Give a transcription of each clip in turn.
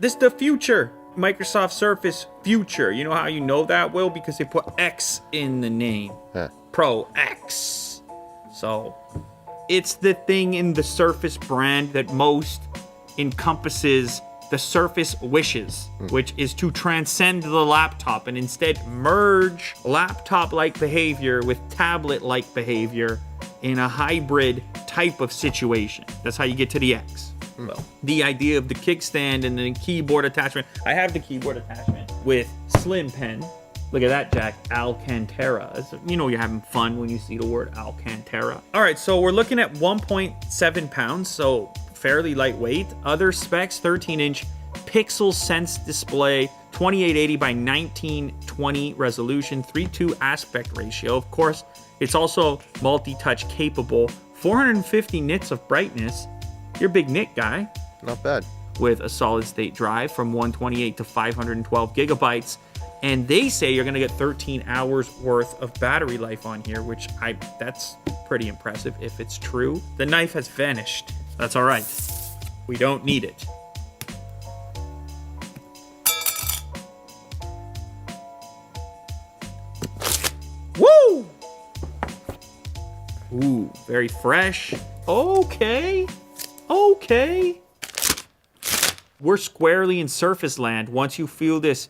This is the future. Microsoft Surface Future. You know how you know that, Will? Because they put X in the name. Huh. Pro X. So it's the thing in the Surface brand that most encompasses the Surface wishes, which is to transcend the laptop and instead merge laptop-like behavior with tablet-like behavior in a hybrid type of situation. That's how you get to the X. Well, the idea of the kickstand and the keyboard attachment. I have the keyboard attachment with slim pen. Look at that, Jack. Alcantara. You know you're having fun when you see the word Alcantara. All right, so we're looking at 1.7 pounds, so fairly lightweight. Other specs, 13-inch pixel sense display, 2880 by 1920 resolution, 3:2 aspect ratio. Of course, it's also multi-touch capable, 450 nits of brightness. You're a big nit guy. Not bad. With a solid state drive from 128 to 512 gigabytes. And they say you're gonna get 13 hours worth of battery life on here, which that's pretty impressive if it's true. The knife has vanished. That's all right. We don't need it. Woo! Ooh, very fresh. Okay. We're squarely in Surface land. Once you feel this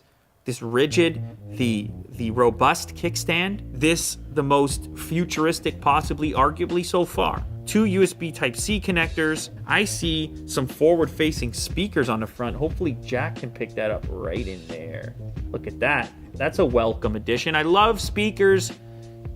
rigid, the robust kickstand, this the most futuristic possibly, arguably so far. 2 USB Type-C connectors. I see some forward-facing speakers on the front. Hopefully Jack can pick that up right in there. Look at that. That's a welcome addition. I love speakers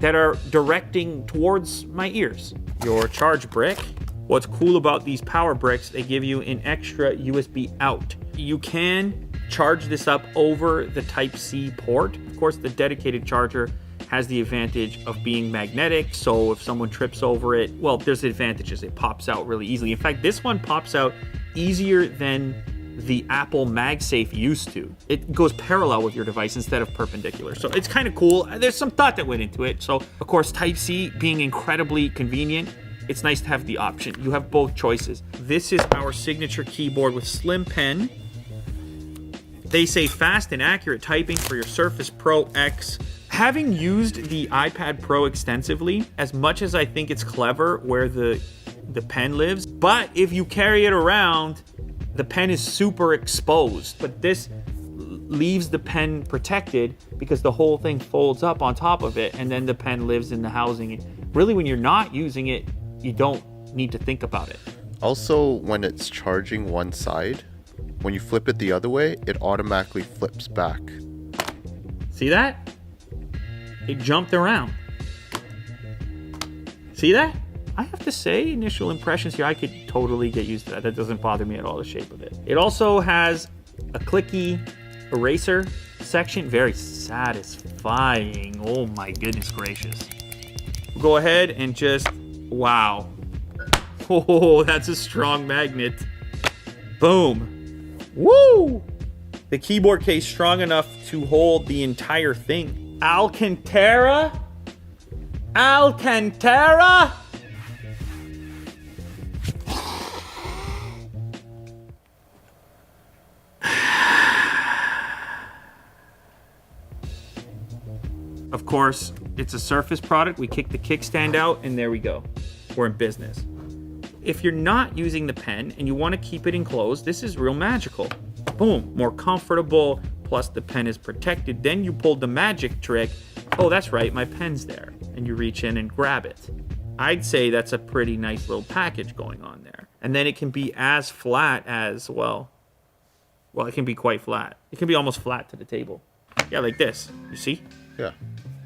that are directing towards my ears. Your charge brick. What's cool about these power bricks, they give you an extra USB out. You can charge this up over the Type-C port. Of course, the dedicated charger has the advantage of being magnetic, so if someone trips over it, well, there's advantages. It pops out really easily. In fact, this one pops out easier than the Apple MagSafe used to. It goes parallel with your device instead of perpendicular. So it's kind of cool. There's some thought that went into it. So, of course, Type-C being incredibly convenient, it's nice to have the option. You have both choices. This is our signature keyboard with slim pen. They say fast and accurate typing for your Surface Pro X. Having used the iPad Pro extensively, as much as I think it's clever where the pen lives, but if you carry it around, the pen is super exposed. But this leaves the pen protected because the whole thing folds up on top of it, and then the pen lives in the housing. And really, when you're not using it, you don't need to think about it. Also, when it's charging one side, when you flip it the other way, it automatically flips back. See that? It jumped around. See that? I have to say, initial impressions here, I could totally get used to that. That doesn't bother me at all, the shape of it. It also has a clicky eraser section. Very satisfying. Oh my goodness gracious. Go ahead and just, wow. Oh, that's a strong magnet. Boom. Woo! The keyboard case strong enough to hold the entire thing. Alcantara? Alcantara? Of course, it's a Surface product. We kick the kickstand out and there we go. We're in business. If you're not using the pen and you want to keep it enclosed, this is real magical. Boom, more comfortable, plus the pen is protected. Then you pull the magic trick. Oh, that's right, my pen's there. And you reach in and grab it. I'd say that's a pretty nice little package going on there. And then it can be as flat as, well, it can be quite flat. It can be almost flat to the table. Yeah, like this, you see? Yeah.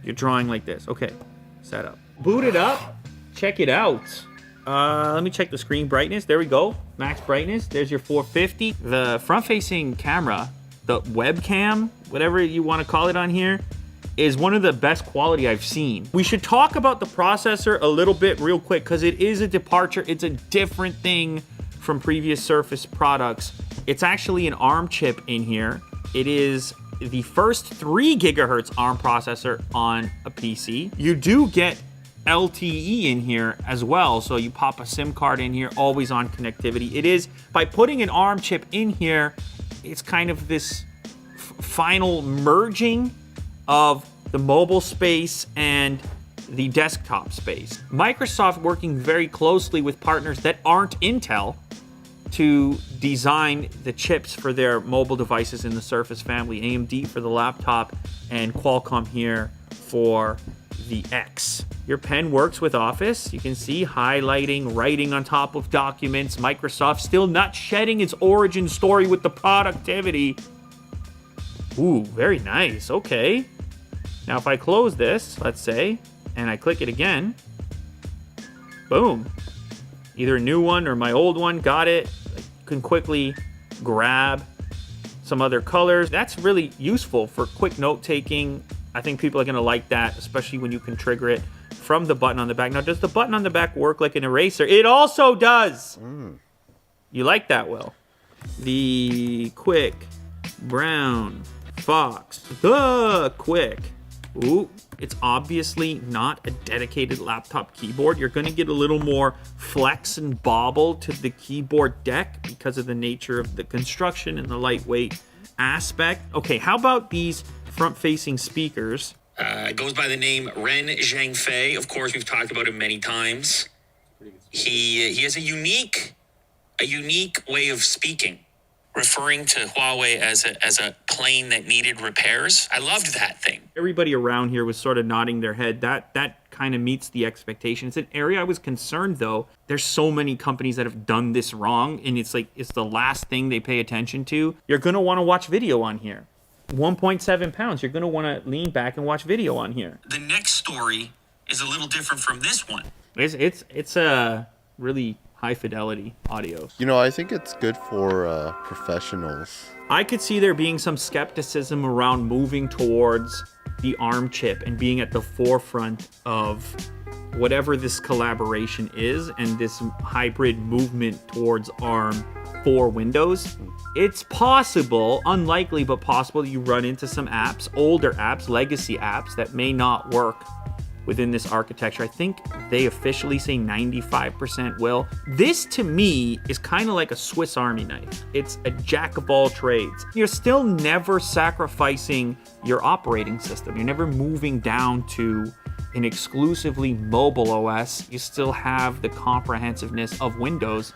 You're drawing like this. Okay, set up. Boot it up, check it out. Let me check the screen brightness. There we go. Max brightness. There's your 450. The front-facing camera, the webcam, whatever you want to call it on here, is one of the best quality I've seen. We should talk about the processor a little bit real quick because it is a departure. It's a different thing from previous Surface products. It's actually an ARM chip in here. It is the first 3 gigahertz ARM processor on a PC. You do get LTE in here as well, so you pop a SIM card in here, always on connectivity. It is, by putting an ARM chip in here, it's kind of this final merging of the mobile space and the desktop space. Microsoft working very closely with partners that aren't Intel to design the chips for their mobile devices in the Surface family. AMD for the laptop and Qualcomm here for the X. Your pen works with Office. You can see highlighting, writing on top of documents. Microsoft still not shedding its origin story with the productivity. Ooh, very nice. Okay. Now if I close this, let's say, and I click it again, boom. Either a new one or my old one, got it. I can quickly grab some other colors. That's really useful for quick note taking. I think people are gonna like that, especially when you can trigger it from the button on the back. Now, does the button on the back work like an eraser? It also does. You like that, Will? The quick brown fox. The quick. Ooh, it's obviously not a dedicated laptop keyboard. You're gonna get a little more flex and bobble to the keyboard deck because of the nature of the construction and the lightweight aspect. Okay, how about these front-facing speakers? Goes by the name Ren Zhangfei. Of course, we've talked about him many times. He has a unique way of speaking, referring to Huawei as a plane that needed repairs. I loved that thing. Everybody around here was sort of nodding their head. That kind of meets the expectation. It's an area I was concerned, though. There's so many companies that have done this wrong, and it's like it's the last thing they pay attention to. You're gonna want to watch video on here. 1.7 pounds. You're gonna want to lean back and watch video on here. The next story is a little different from this one. It's a really high fidelity audio. You know, I think it's good for professionals. I could see there being some skepticism around moving towards the ARM chip and being at the forefront of whatever this collaboration is and this hybrid movement towards ARM for Windows. It's possible, unlikely but possible, you run into some apps, older apps, legacy apps that may not work within this architecture. I think they officially say 95% will. This to me is kind of like a Swiss Army knife. It's a jack of all trades. You're still never sacrificing your operating system. You're never moving down to an exclusively mobile OS. You still have the comprehensiveness of Windows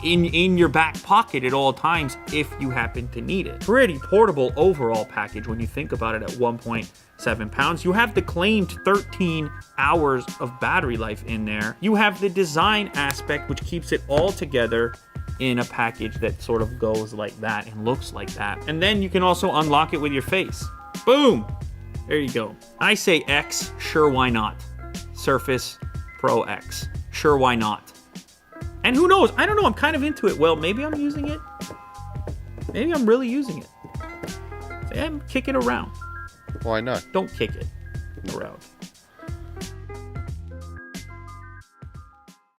in your back pocket at all times if you happen to need it. Pretty portable overall package when you think about it at 1.7 pounds. You have the claimed 13 hours of battery life in there. You have the design aspect which keeps it all together in a package that sort of goes like that and looks like that. And then you can also unlock it with your face. Boom! There you go. I say X, sure why not? Surface Pro X, sure why not? And who knows? I don't know. I'm kind of into it. Well, maybe I'm using it. Maybe I'm really using it. Say, kick it around. Why not? Don't kick it around.